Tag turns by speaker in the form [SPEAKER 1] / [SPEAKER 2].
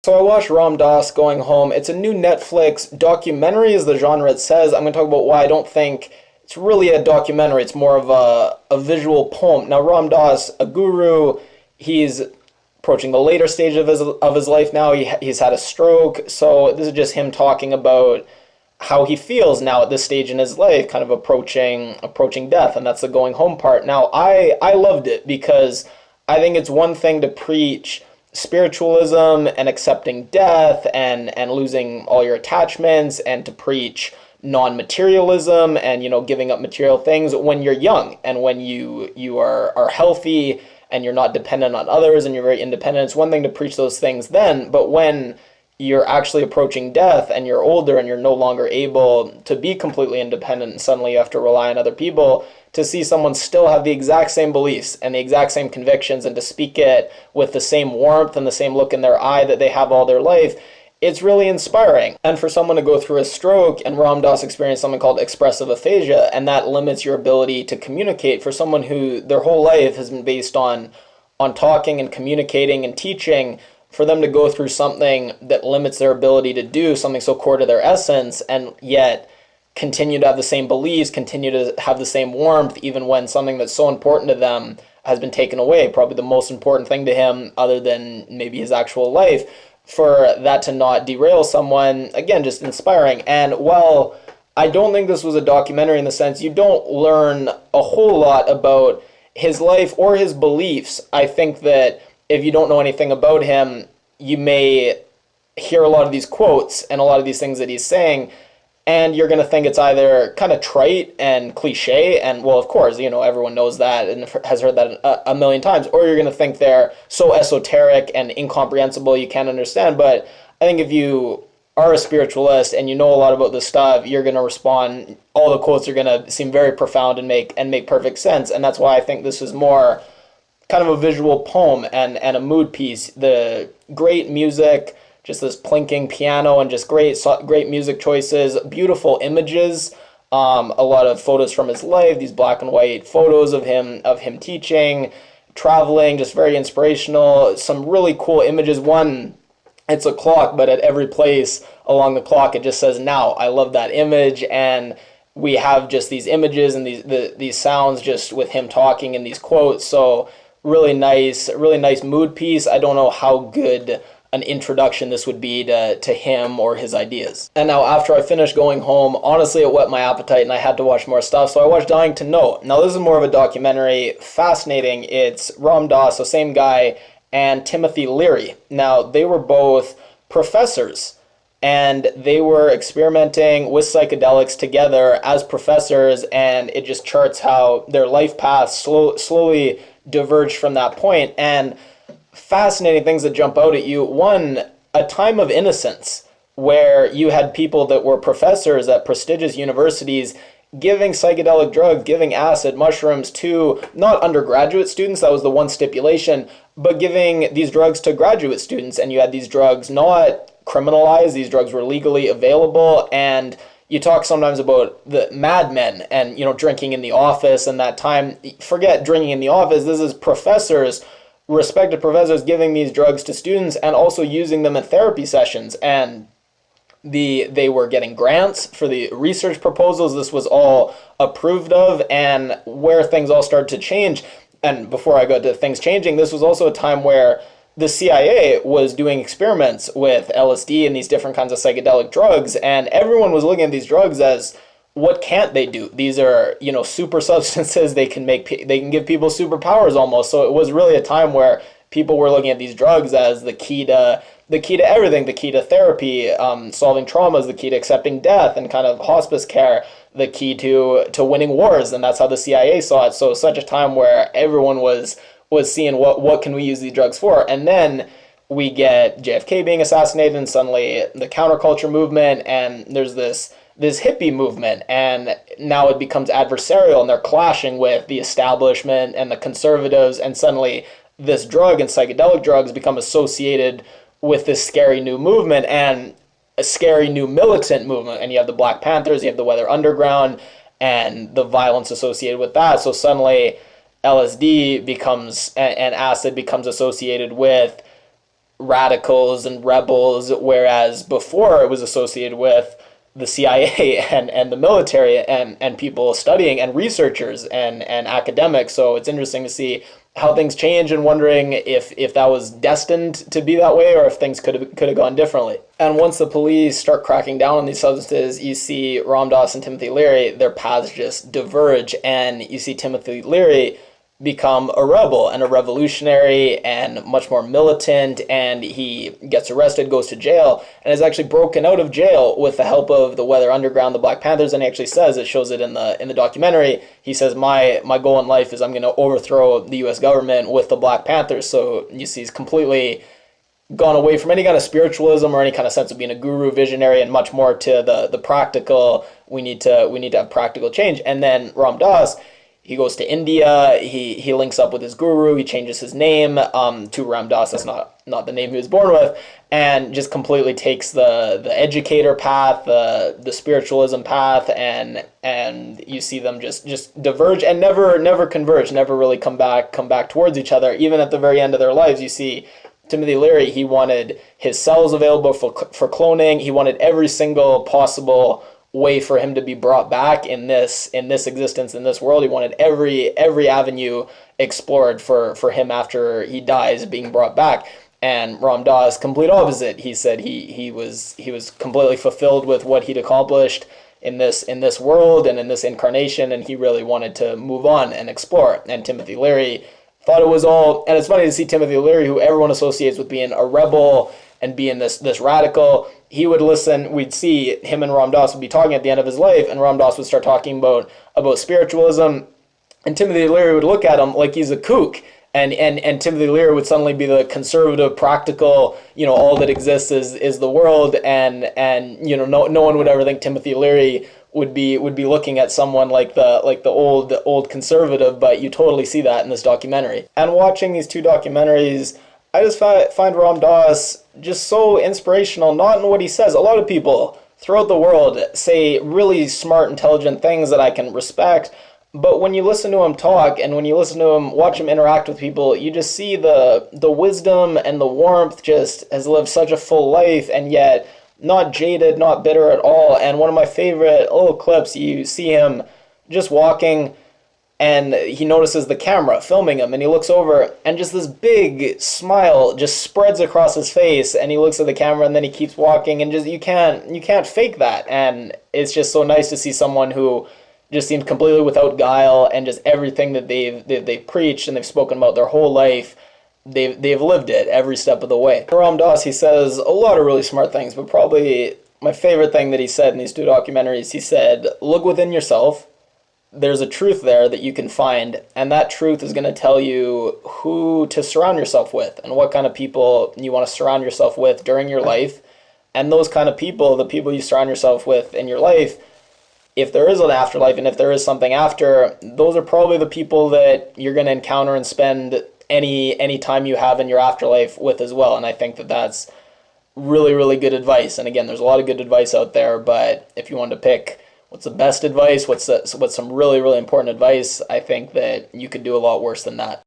[SPEAKER 1] So I watched Ram Dass Going Home. It's a new Netflix documentary is the genre it says. I'm going to talk about why I don't think it's really a documentary. It's more of a visual poem. Now Ram Dass, a guru, he's approaching the later stage of his life now. He's had a stroke. So this is just him talking about how he feels now at this stage in his life, kind of approaching death, and that's the going home part. Now I loved it because I think it's one thing to preach spiritualism and accepting death and losing all your attachments, and to preach non-materialism and giving up material things when you're young and when you are healthy and you're not dependent on others and you're very independent. It's one thing to preach those things then, but when you're actually approaching death and you're older and you're no longer able to be completely independent and suddenly you have to rely on other people, to see someone still have the exact same beliefs and the exact same convictions and to speak it with the same warmth and the same look in their eye that they have all their life, it's really inspiring. And for someone to go through a stroke, and Ram Dass experienced something called expressive aphasia, and that limits your ability to communicate, for someone who their whole life has been based on talking and communicating and teaching, for them to go through something that limits their ability to do something so core to their essence, and yet continue to have the same beliefs, continue to have the same warmth, even when something that's so important to them has been taken away, probably the most important thing to him other than maybe his actual life, for that to not derail someone, again, just inspiring. And while I don't think this was a documentary in the sense you don't learn a whole lot about his life or his beliefs, I think that if you don't know anything about him, you may hear a lot of these quotes and a lot of these things that he's saying, and you're going to think it's either kind of trite and cliche, and well, of course, everyone knows that and has heard that a million times, or you're going to think they're so esoteric and incomprehensible you can't understand. But I think if you are a spiritualist and you know a lot about this stuff, you're going to respond, all the quotes are going to seem very profound and make perfect sense. And that's why I think this is more kind of a visual poem and a mood piece. The great music, just this plinking piano and just great music choices, beautiful images, a lot of photos from his life, these black and white photos of him teaching, traveling, just very inspirational, some really cool images. One, it's a clock, but at every place along the clock it just says now. I love that image, and we have just these images and these sounds just with him talking and these quotes. So really nice mood piece. I don't know how good an introduction this would be to him or his ideas. And now after I finished Going Home, honestly it whet my appetite and I had to watch more stuff, so I watched Dying to Know. Now this is more of a documentary, fascinating. It's Ram Dass, so same guy, and Timothy Leary. Now they were both professors and they were experimenting with psychedelics together as professors, and it just charts how their life paths slowly diverged from that point. And fascinating things that jump out at you. One, a time of innocence where you had people that were professors at prestigious universities giving psychedelic drugs, giving acid, mushrooms to not undergraduate students, that was the one stipulation, but giving these drugs to graduate students. And you had these drugs not criminalized, these drugs were legally available. And you talk sometimes about the madmen and, drinking in the office, and that time, forget drinking in the office, this is professors, respected professors giving these drugs to students and also using them in therapy sessions. And they were getting grants for the research proposals. This was all approved of. And where things all started to change, and before I go to things changing, this was also a time where the CIA was doing experiments with LSD and these different kinds of psychedelic drugs, and everyone was looking at these drugs as, what can't they do? These are, super substances. They can give people superpowers almost. So it was really a time where people were looking at these drugs as the key to everything, the key to therapy, solving traumas, the key to accepting death and kind of hospice care, the key to winning wars. And that's how the CIA saw it. So such a time where everyone was seeing what can we use these drugs for. And then we get JFK being assassinated, and suddenly the counterculture movement, and there's this hippie movement, and now it becomes adversarial, and they're clashing with the establishment and the conservatives, and suddenly this drug and psychedelic drugs become associated with this scary new movement and a scary new militant movement. And you have the Black Panthers, you have the Weather Underground, and the violence associated with that. So suddenly LSD becomes, and acid becomes associated with radicals and rebels, whereas before it was associated with the CIA and the military and people studying and researchers and academics. So it's interesting to see how things change and wondering if that was destined to be that way or if things could have gone differently. And once the police start cracking down on these substances, you see Ram Dass and Timothy Leary, their paths just diverge, and you see Timothy Leary become a rebel and a revolutionary and much more militant, and he gets arrested, goes to jail, and is actually broken out of jail with the help of the Weather Underground, the Black Panthers. And he actually says, it shows it in the documentary, he says, my goal in life is I'm going to overthrow the US government with the Black Panthers. So you see he's completely gone away from any kind of spiritualism or any kind of sense of being a guru, visionary, and much more to the practical. We need to have practical change. And then Ram Dass, he goes to India, he links up with his guru, he changes his name to Ram Dass, that's not the name he was born with, and just completely takes the educator path, the spiritualism path, and you see them just diverge and never converge, never really come back towards each other. Even at the very end of their lives, you see Timothy Leary, he wanted his cells available for cloning, he wanted every single possible way for him to be brought back in this existence, in this world. He wanted every avenue explored for him after he dies being brought back. And Ram Dass, complete opposite. He said he was completely fulfilled with what he'd accomplished in this world and in this incarnation, and he really wanted to move on and explore. And Timothy Leary thought it was all, and it's funny to see Timothy Leary, who everyone associates with being a rebel and being this radical. He would listen, we'd see him and Ram Dass would be talking at the end of his life, and Ram Dass would start talking about spiritualism, and Timothy Leary would look at him like he's a kook, and Timothy Leary would suddenly be the conservative, practical, all that exists is the world, and no one would ever think Timothy Leary would be looking at someone like the old conservative, but you totally see that in this documentary. And watching these two documentaries, I just find Ram Dass just so inspirational, not in what he says. A lot of people throughout the world say really smart, intelligent things that I can respect, but when you listen to him talk and when you listen to him, watch him interact with people, you just see the wisdom and the warmth, just has lived such a full life, and yet not jaded, not bitter at all. And one of my favorite little clips, you see him just walking, and he notices the camera filming him, and he looks over, and just this big smile just spreads across his face, and he looks at the camera, and then he keeps walking, and just you can't fake that. And it's just so nice to see someone who just seems completely without guile, and just everything that they've preached and they've spoken about their whole life, they've lived it every step of the way. Ram Dass, he says a lot of really smart things, but probably my favorite thing that he said in these two documentaries, he said, look within yourself. There's a truth there that you can find, and that truth is going to tell you who to surround yourself with and what kind of people you want to surround yourself with during your life. And those kind of people, the people you surround yourself with in your life, if there is an afterlife and if there is something after, those are probably the people that you're going to encounter and spend any time you have in your afterlife with as well. And I think that that's really, really good advice. And again, there's a lot of good advice out there, but if you wanted to pick what's the best advice, what's some really, really important advice, I think that you could do a lot worse than that.